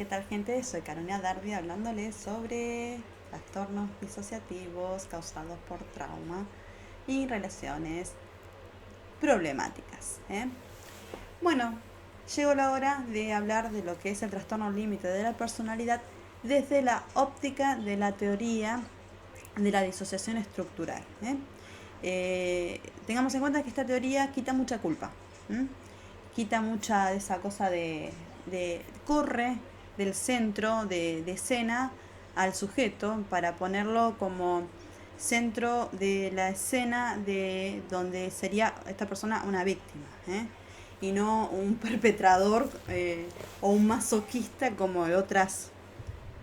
tal, gente? Soy Carolina Darby hablándoles sobre trastornos disociativos causados por trauma y relaciones problemáticas. Bueno, llegó la hora de hablar de lo que es el trastorno límite de la personalidad desde la óptica de la teoría de la disociación estructural. Tengamos en cuenta que esta teoría quita mucha culpa. Quita mucha de esa cosa de corre del centro de escena al sujeto para ponerlo como centro de la escena de donde sería esta persona una víctima, y no un perpetrador o un masoquista como de otras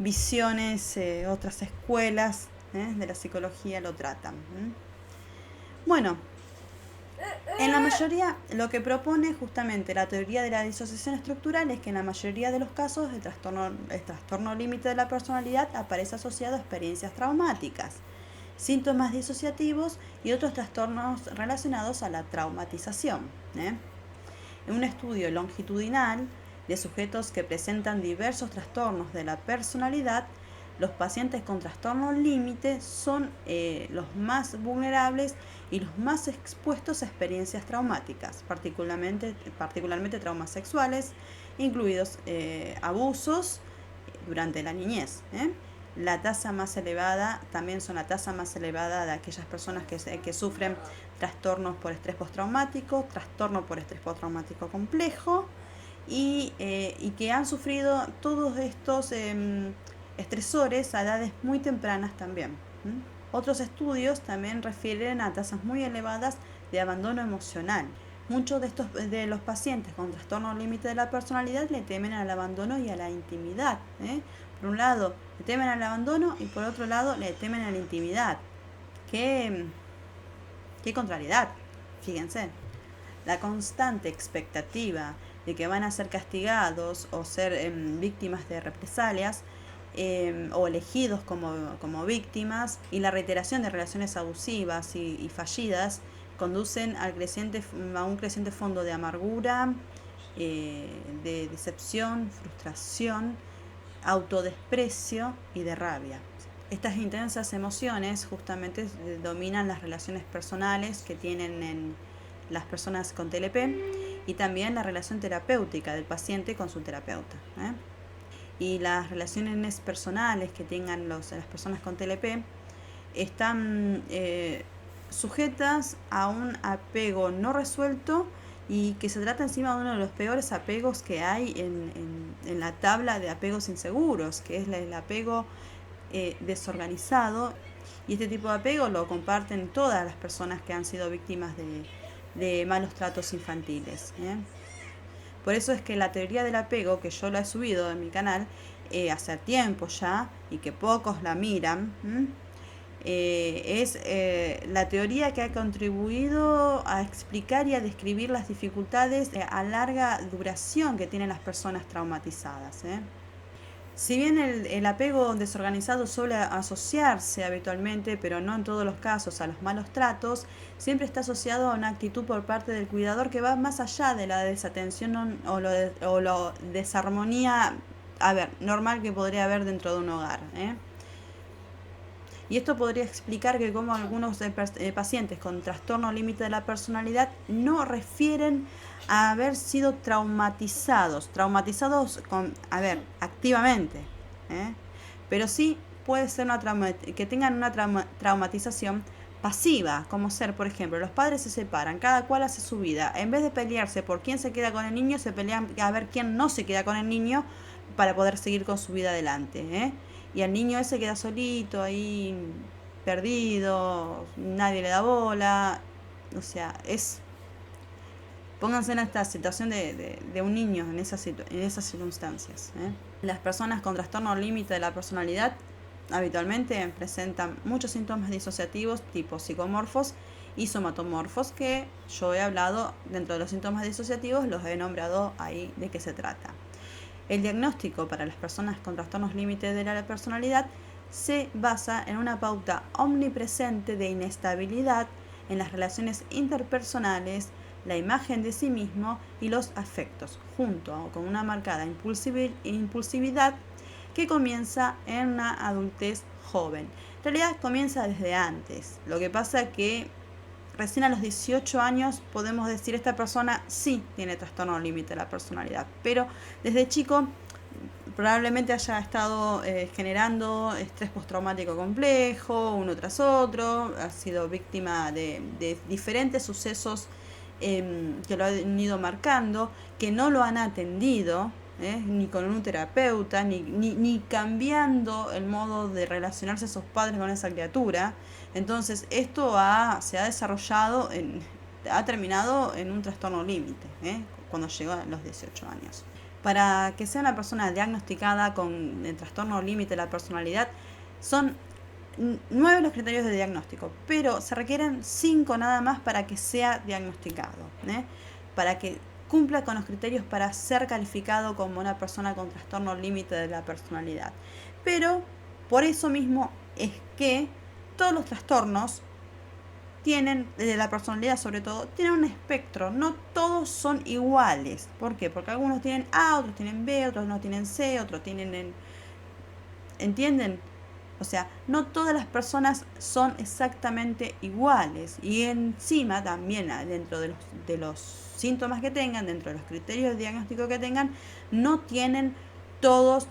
visiones, otras escuelas de la psicología lo tratan. Bueno, en la mayoría, lo que propone justamente la teoría de la disociación estructural es que en la mayoría de los casos el trastorno límite de la personalidad aparece asociado a experiencias traumáticas, síntomas disociativos y otros trastornos relacionados a la traumatización. En un estudio longitudinal de sujetos que presentan diversos trastornos de la personalidad, los pacientes con trastorno límite son los más vulnerables y los más expuestos a experiencias traumáticas, particularmente traumas sexuales, incluidos abusos durante la niñez. La tasa más elevada, también son la tasa más elevada de aquellas personas que sufren trastornos por estrés postraumático, trastorno por estrés postraumático complejo y que han sufrido todos estos estresores a edades muy tempranas también. Otros estudios también refieren a tasas muy elevadas de abandono emocional. Muchos de los pacientes con trastorno límite de la personalidad le temen al abandono y a la intimidad. Por un lado, le temen al abandono y por otro lado, le temen a la intimidad. Qué contrariedad, fíjense. La constante expectativa de que van a ser castigados o ser víctimas de represalias o elegidos como víctimas y la reiteración de relaciones abusivas y fallidas conducen a un creciente fondo de amargura, de decepción, frustración, autodesprecio y de rabia. Estas intensas emociones justamente dominan las relaciones personales que tienen las personas con TLP y también la relación terapéutica del paciente con su terapeuta. Y las relaciones personales que tengan las personas con TLP están sujetas a un apego no resuelto y que se trata encima de uno de los peores apegos que hay en la tabla de apegos inseguros, que es el apego desorganizado, y este tipo de apego lo comparten todas las personas que han sido víctimas de malos tratos infantiles. Por eso es que la teoría del apego, que yo la he subido en mi canal hace tiempo ya y que pocos la miran, es la teoría que ha contribuido a explicar y a describir las dificultades a larga duración que tienen las personas traumatizadas. Si bien el apego desorganizado suele asociarse habitualmente, pero no en todos los casos, a los malos tratos, siempre está asociado a una actitud por parte del cuidador que va más allá de la desatención o la desarmonía normal que podría haber dentro de un hogar. Y esto podría explicar que como algunos pacientes con trastorno límite de la personalidad no refieren a haber sido traumatizados activamente, pero sí puede ser que tengan una traumatización pasiva, como ser, por ejemplo, los padres se separan, cada cual hace su vida, en vez de pelearse por quién se queda con el niño, se pelean a ver quién no se queda con el niño para poder seguir con su vida adelante, y el niño ese queda solito ahí, perdido, nadie le da bola. O sea, pónganse en esta situación de un niño en esas circunstancias. Las personas con trastorno límite de la personalidad habitualmente presentan muchos síntomas disociativos tipo psicomorfos y somatomorfos, que yo he hablado dentro de los síntomas disociativos, los he nombrado ahí de qué se trata. El diagnóstico para las personas con trastornos límites de la personalidad se basa en una pauta omnipresente de inestabilidad en las relaciones interpersonales, la imagen de sí mismo y los afectos, junto con una marcada impulsividad que comienza en una adultez joven. En realidad comienza desde antes. Lo que pasa que recién a los 18 años podemos decir esta persona sí tiene trastorno límite de la personalidad, pero desde chico probablemente haya estado generando estrés postraumático complejo, uno tras otro, ha sido víctima de diferentes sucesos que lo han ido marcando, que no lo han atendido, ni con un terapeuta, ni cambiando el modo de relacionarse a sus padres con esa criatura. Entonces esto se ha desarrollado, ha terminado en un trastorno límite, cuando llegó a los 18 años. Para que sea una persona diagnosticada con el trastorno límite de la personalidad, son 9 los criterios de diagnóstico, pero se requieren 5 nada más para que sea diagnosticado, para que cumpla con los criterios para ser calificado como una persona con trastorno límite de la personalidad. Pero por eso mismo es que todos los trastornos tienen, de la personalidad sobre todo, tienen un espectro, no todos son iguales. ¿Por qué? Porque algunos tienen A, otros tienen B, otros no tienen C, otros tienen ¿entienden? O sea, no todas las personas son exactamente iguales. Y encima también dentro de los síntomas que tengan, dentro de los criterios de diagnóstico que tengan, no tienen todos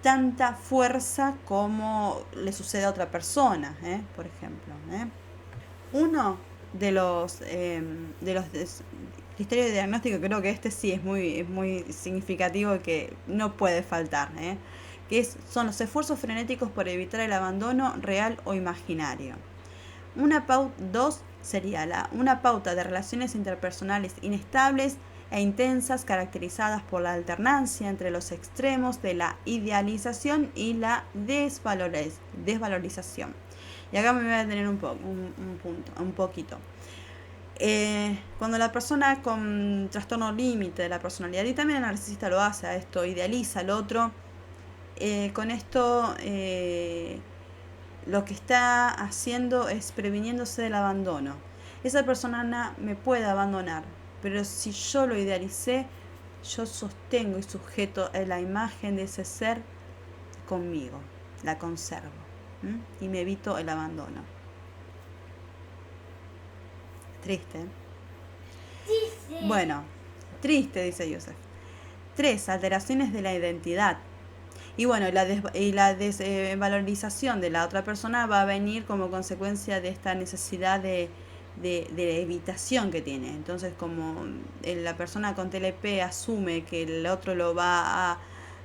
tanta fuerza como le sucede a otra persona, por ejemplo. Uno de los criterios de diagnóstico, creo que este sí es muy significativo y que no puede faltar, que son los esfuerzos frenéticos por evitar el abandono real o imaginario. Dos sería una pauta de relaciones interpersonales inestables e intensas caracterizadas por la alternancia entre los extremos de la idealización y la desvalorización. Y acá me voy a detener un poquito. Cuando la persona con trastorno límite de la personalidad, y también el narcisista lo hace a esto, idealiza al otro, con esto lo que está haciendo es previniéndose del abandono. Esa persona me puede abandonar, pero si yo lo idealicé, yo sostengo y sujeto la imagen de ese ser conmigo, la conservo, y me evito el abandono. Triste. Bueno, triste, dice Yusef. 3. Alteraciones de la identidad. Y bueno, la desvalorización de la otra persona va a venir como consecuencia de esta necesidad de evitación que tiene. Entonces, como la persona con TLP asume que el otro lo va a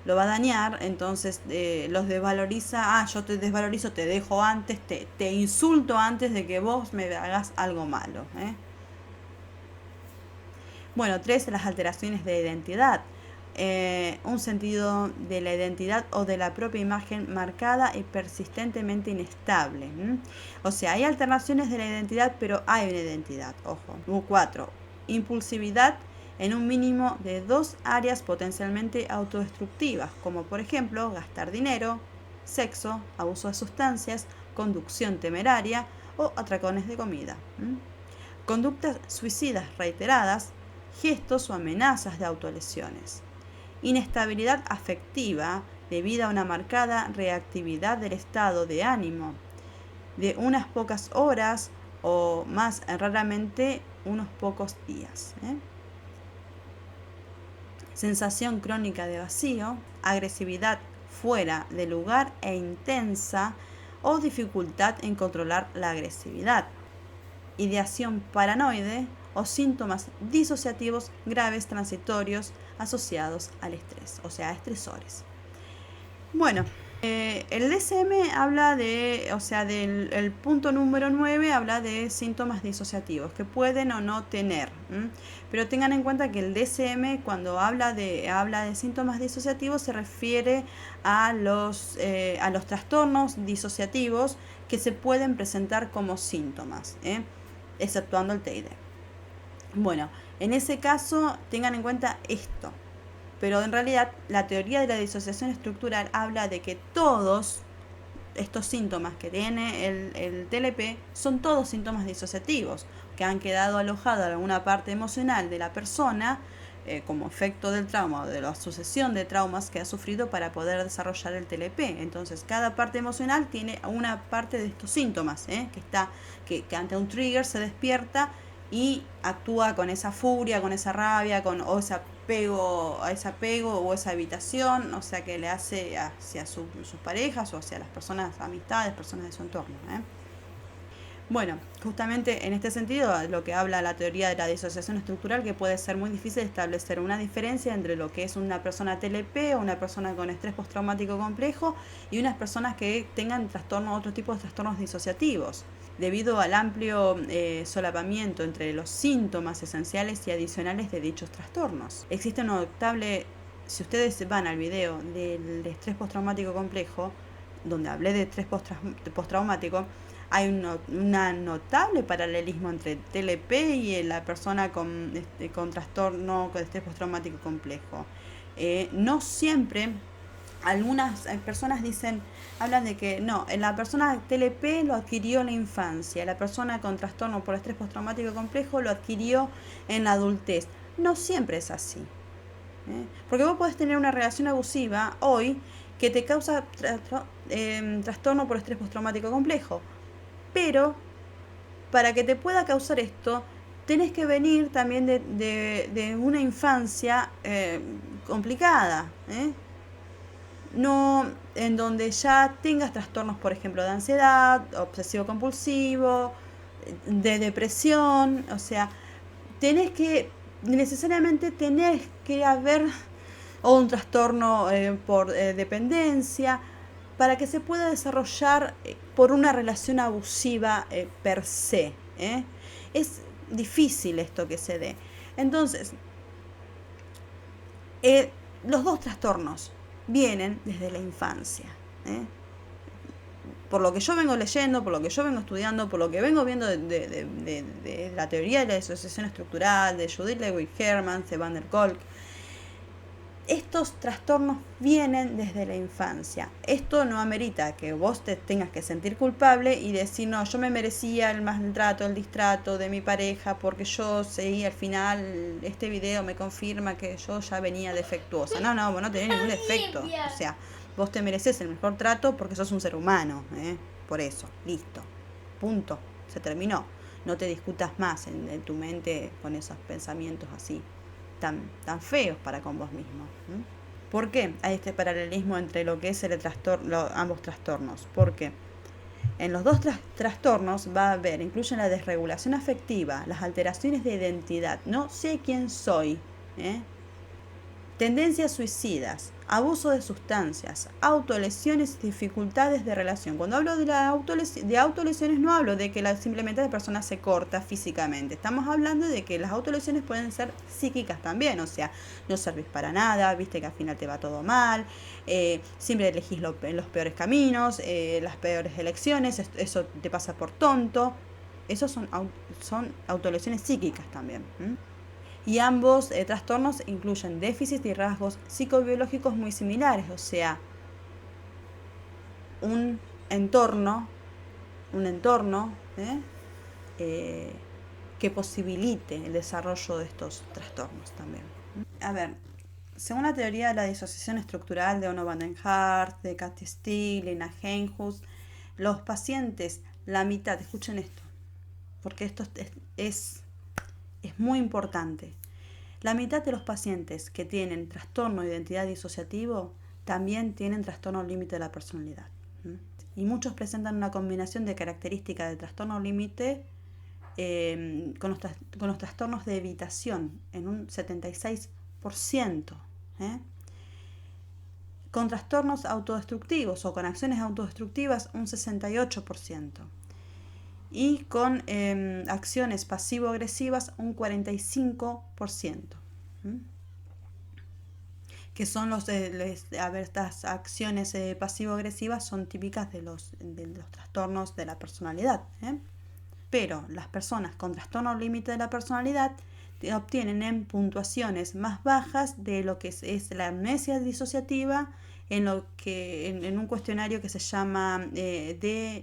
dañar, entonces los desvaloriza. Yo te desvalorizo, te dejo antes, te insulto antes de que vos me hagas algo malo. Bueno, 3. Las alteraciones de identidad. Un sentido de la identidad o de la propia imagen marcada y persistentemente inestable. O sea, hay alternaciones de la identidad, pero hay una identidad, ojo. 4. Impulsividad en un mínimo de 2 áreas potencialmente autodestructivas, como por ejemplo gastar dinero, sexo, abuso de sustancias, conducción temeraria o atracones de comida. Conductas suicidas reiteradas, gestos o amenazas de autolesiones. Inestabilidad afectiva debido a una marcada reactividad del estado de ánimo, de unas pocas horas o más raramente unos pocos días. Sensación crónica de vacío, agresividad fuera de lugar e intensa o dificultad en controlar la agresividad. Ideación paranoide o síntomas disociativos graves transitorios asociados al estrés, o sea, estresores. Bueno, el DSM habla del punto número 9 habla de síntomas disociativos que pueden o no tener. Pero tengan en cuenta que el DSM cuando habla de síntomas disociativos se refiere a los trastornos disociativos que se pueden presentar como síntomas, exceptuando el TID. Bueno, en ese caso tengan en cuenta esto. Pero en realidad la teoría de la disociación estructural habla de que todos estos síntomas que tiene el TLP son todos síntomas disociativos. que han quedado alojados en alguna parte emocional de la persona, como efecto del trauma o de la sucesión de traumas que ha sufrido para poder desarrollar el TLP. Entonces, cada parte emocional tiene una parte de estos síntomas, que ante un trigger se despierta y actúa con esa furia, con esa rabia, o ese apego o esa evitación, o sea, que le hace hacia sus parejas o hacia las personas, amistades, personas de su entorno. Bueno, justamente en este sentido, lo que habla la teoría de la disociación estructural, que puede ser muy difícil establecer una diferencia entre lo que es una persona TLP o una persona con estrés postraumático complejo y unas personas que tengan otro tipo de trastornos disociativos, debido al amplio solapamiento entre los síntomas esenciales y adicionales de dichos trastornos. Existe un notable, si ustedes van al video del estrés postraumático complejo, donde hablé de estrés postraumático, hay un notable paralelismo entre el TLP y la persona con trastorno de estrés postraumático complejo. No siempre, algunas personas hablan de que no, la persona TLP lo adquirió en la infancia, la persona con trastorno por estrés postraumático complejo lo adquirió en la adultez. No siempre es así. Porque vos podés tener una relación abusiva hoy que te causa trastorno por estrés postraumático complejo. Pero para que te pueda causar esto, tenés que venir también de una infancia complicada, no en donde ya tengas trastornos, por ejemplo, de ansiedad, obsesivo-compulsivo, de depresión, o sea, necesariamente tenés que haber o un trastorno por dependencia, para que se pueda desarrollar por una relación abusiva per se. Es difícil esto que se dé. Entonces, los dos trastornos vienen desde la infancia. Por lo que yo vengo leyendo, por lo que yo vengo estudiando, por lo que vengo viendo de la teoría de la disociación estructural, de Judith Lewis-Herman, de Van der Kolk, estos trastornos vienen desde la infancia. Esto no amerita que vos te tengas que sentir culpable y decir, no, yo me merecía el maltrato, el distrato de mi pareja porque yo seguí al final, este video me confirma que yo ya venía defectuosa. No, vos no tenés ningún defecto. O sea, vos te mereces el mejor trato porque sos un ser humano. Por eso, listo. Punto. Se terminó. No te discutas más en tu mente con esos pensamientos así. Tan feos para con vos mismo. ¿Por qué hay este paralelismo entre lo que es ambos trastornos? Porque en los dos trastornos va a haber, incluyen la desregulación afectiva, las alteraciones de identidad, no sé quién soy, tendencias suicidas, abuso de sustancias, autolesiones y dificultades de relación. Cuando hablo de autolesiones no hablo de que simplemente la persona se corta físicamente. Estamos hablando de que las autolesiones pueden ser psíquicas también. O sea, no servís para nada, viste que al final te va todo mal, siempre elegís los peores caminos, las peores elecciones, eso te pasa por tonto. Esos son autolesiones psíquicas también. Y ambos trastornos incluyen déficits y rasgos psicobiológicos muy similares, o sea, un entorno que posibilite el desarrollo de estos trastornos también. A ver, según la teoría de la disociación estructural de Onno van den Hart, de Cathy Steele, Lena Heinhus, los pacientes, la mitad, escuchen esto, porque esto es muy importante. La mitad de los pacientes que tienen trastorno de identidad disociativo también tienen trastorno límite de la personalidad. Y muchos presentan una combinación de características de trastorno límite con los trastornos de evitación en un 76%. Con trastornos autodestructivos o con acciones autodestructivas un 68%. Y con acciones pasivo-agresivas un 45%. Que son estas acciones pasivo-agresivas son típicas de los trastornos de la personalidad. Pero las personas con trastorno límite de la personalidad obtienen en puntuaciones más bajas de lo que es la amnesia disociativa en un cuestionario que se llama DIS-Q,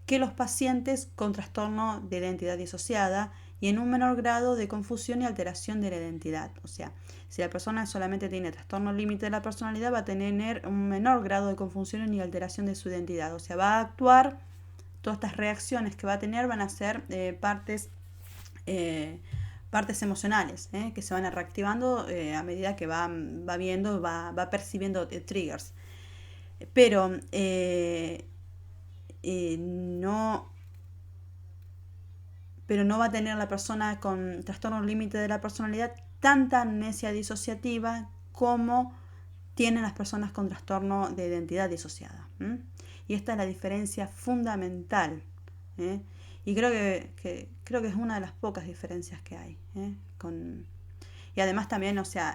que los pacientes con trastorno de identidad disociada y en un menor grado de confusión y alteración de la identidad. O sea, si la persona solamente tiene trastorno límite de la personalidad, va a tener un menor grado de confusión y alteración de su identidad. O sea, va a actuar, todas estas reacciones que va a tener van a ser partes emocionales, que se van reactivando a medida que va viendo, va percibiendo triggers. Pero no va a tener la persona con trastorno límite de la personalidad tanta amnesia disociativa como tienen las personas con trastorno de identidad disociada. Y esta es la diferencia fundamental. Y creo que es una de las pocas diferencias que hay. Y además también, o sea,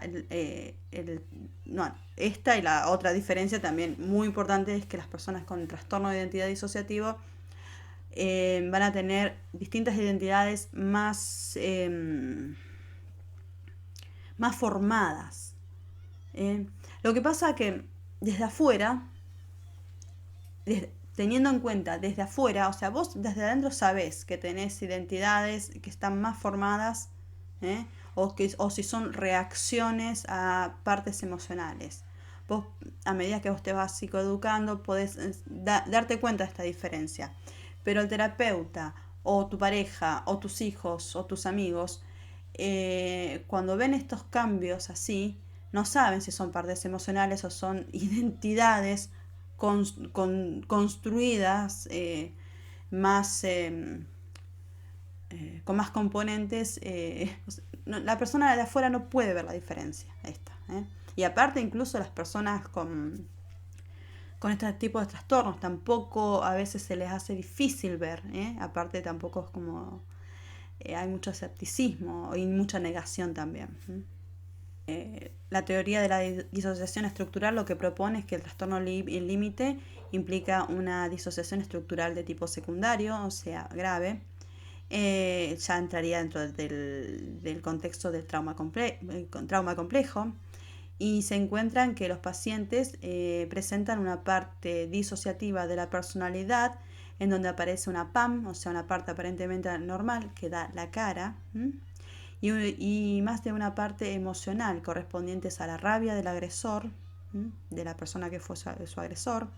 esta y la otra diferencia también muy importante es que las personas con trastorno de identidad disociativo van a tener distintas identidades más formadas. Lo que pasa que desde afuera, teniendo en cuenta desde afuera, o sea, vos desde adentro sabés que tenés identidades que están más formadas, o si son reacciones a partes emocionales. Vos, a medida que vos te vas psicoeducando, podés darte cuenta de esta diferencia. Pero el terapeuta, o tu pareja, o tus hijos, o tus amigos, cuando ven estos cambios así, no saben si son partes emocionales o son identidades construidas más con más componentes. La persona de afuera no puede ver la diferencia esta. Y aparte incluso las personas con este tipo de trastornos tampoco a veces se les hace difícil ver. Aparte tampoco es como hay mucho escepticismo y mucha negación también. La teoría de la disociación estructural lo que propone es que el trastorno límite implica una disociación estructural de tipo secundario, o sea, grave. Ya entraría dentro del contexto del trauma complejo, y se encuentran que los pacientes presentan una parte disociativa de la personalidad en donde aparece una PAM, o sea, una parte aparentemente normal que da la cara, y más de una parte emocional correspondientes a la rabia del agresor, de la persona que fue su agresor,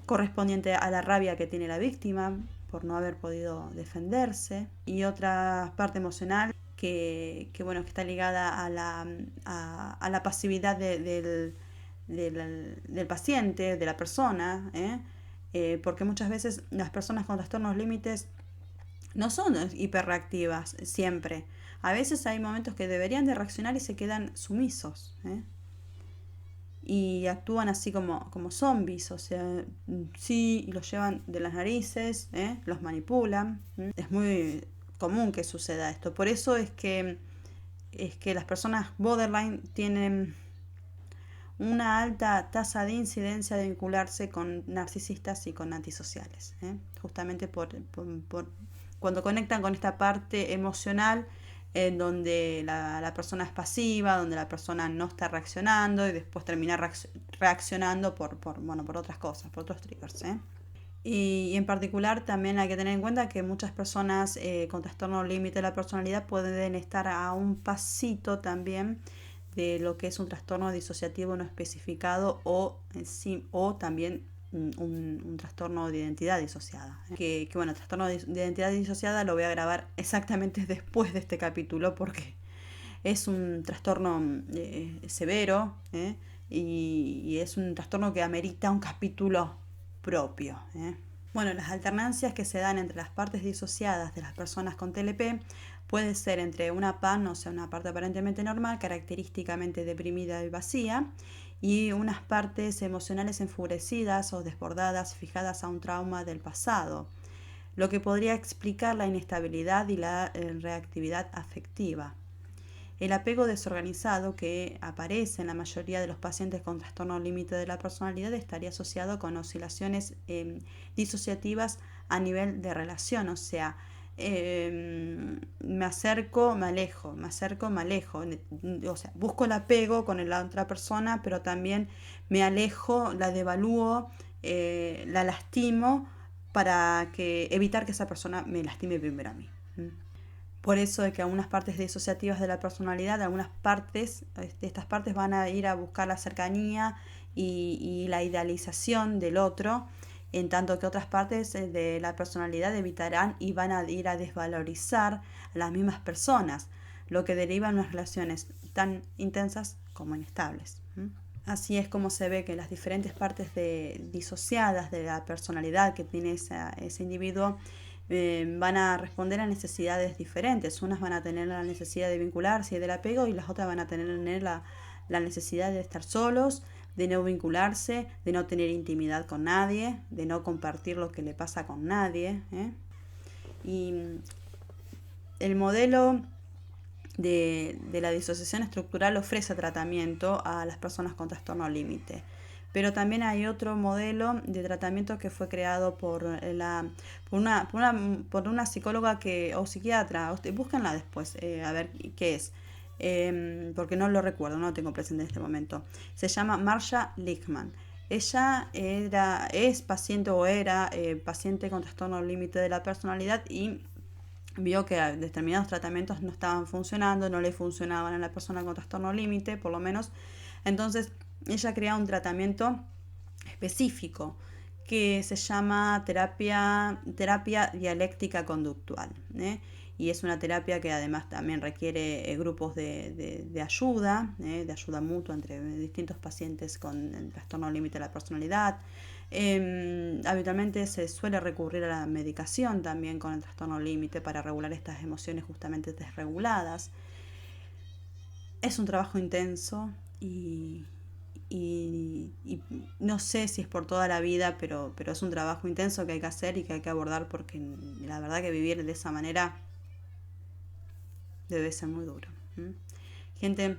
correspondiente a la rabia que tiene la víctima por no haber podido defenderse, y otra parte emocional que está ligada a la pasividad del paciente, de la persona, porque muchas veces las personas con trastornos límites no son hiperreactivas siempre. A veces hay momentos que deberían de reaccionar y se quedan sumisos, y actúan así como zombies, o sea, sí, los llevan de las narices, los manipulan. Es muy común que suceda esto. Por eso es que las personas borderline tienen una alta tasa de incidencia de vincularse con narcisistas y con antisociales, justamente por cuando conectan con esta parte emocional en donde la persona es pasiva, donde la persona no está reaccionando y después termina reaccionando por otras cosas, por otros triggers. Y en particular también hay que tener en cuenta que muchas personas con trastorno límite de la personalidad pueden estar a un pasito también de lo que es un trastorno disociativo no especificado o también un trastorno de identidad disociada. El trastorno de identidad disociada lo voy a grabar exactamente después de este capítulo porque es un trastorno severo, y es un trastorno que amerita un capítulo propio. Las alternancias que se dan entre las partes disociadas de las personas con TLP puede ser entre una PAN, o sea, una parte aparentemente normal, característicamente deprimida y vacía, y unas partes emocionales enfurecidas o desbordadas fijadas a un trauma del pasado, lo que podría explicar la inestabilidad y la reactividad afectiva. El apego desorganizado que aparece en la mayoría de los pacientes con trastorno límite de la personalidad estaría asociado con oscilaciones disociativas a nivel de relación, o sea, me acerco, me alejo, o sea, busco el apego con la otra persona, pero también me alejo, la devalúo, la lastimo para evitar que esa persona me lastime primero a mí. Por eso de que algunas partes disociativas de la personalidad, algunas partes, estas partes van a ir a buscar la cercanía y la idealización del otro, en tanto que otras partes de la personalidad evitarán y van a ir a desvalorizar a las mismas personas, lo que deriva en unas relaciones tan intensas como inestables. Así es como se ve que las diferentes partes disociadas de la personalidad que tiene ese individuo van a responder a necesidades diferentes. Unas van a tener la necesidad de vincularse y del apego, y las otras van a tener la necesidad de estar solos, de no vincularse, de no tener intimidad con nadie, de no compartir lo que le pasa con nadie. Y el modelo de la disociación estructural ofrece tratamiento a las personas con trastorno límite. Pero también hay otro modelo de tratamiento que fue creado por una psicóloga o psiquiatra. Búsquenla después, a ver qué es. Porque no lo recuerdo, no lo tengo presente en este momento. Se llama Marcia Lichtman. Ella es paciente o era paciente con trastorno límite de la personalidad y vio que determinados tratamientos no estaban funcionando, no le funcionaban a la persona con trastorno límite, por lo menos. Entonces, ella crea un tratamiento específico que se llama terapia dialéctica conductual, y es una terapia que además también requiere grupos de ayuda, de ayuda mutua entre distintos pacientes con el trastorno límite de la personalidad. Habitualmente se suele recurrir a la medicación también con el trastorno límite para regular estas emociones justamente desreguladas. Es un trabajo intenso y no sé si es por toda la vida, pero es un trabajo intenso que hay que hacer y que hay que abordar, porque la verdad que vivir de esa manera debe ser muy duro. Gente,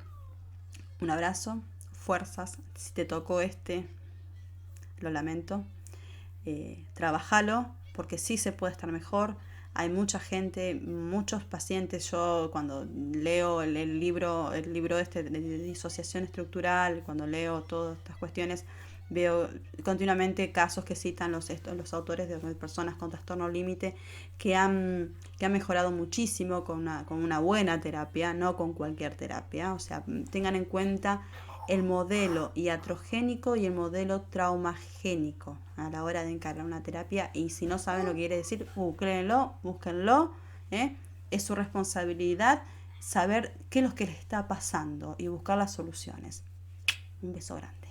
un abrazo, fuerzas. Si te tocó lo lamento. Trabajalo, porque sí se puede estar mejor. Hay mucha gente, muchos pacientes. Yo cuando leo el libro de disociación estructural, cuando leo todas estas cuestiones, veo continuamente casos que citan los autores de personas con trastorno límite que han mejorado muchísimo con una buena terapia, no con cualquier terapia. O sea, tengan en cuenta el modelo iatrogénico y el modelo traumagénico a la hora de encarar una terapia, y si no saben lo que quiere decir, búsquenlo. Es su responsabilidad saber qué es lo que les está pasando y buscar las soluciones. Un beso grande.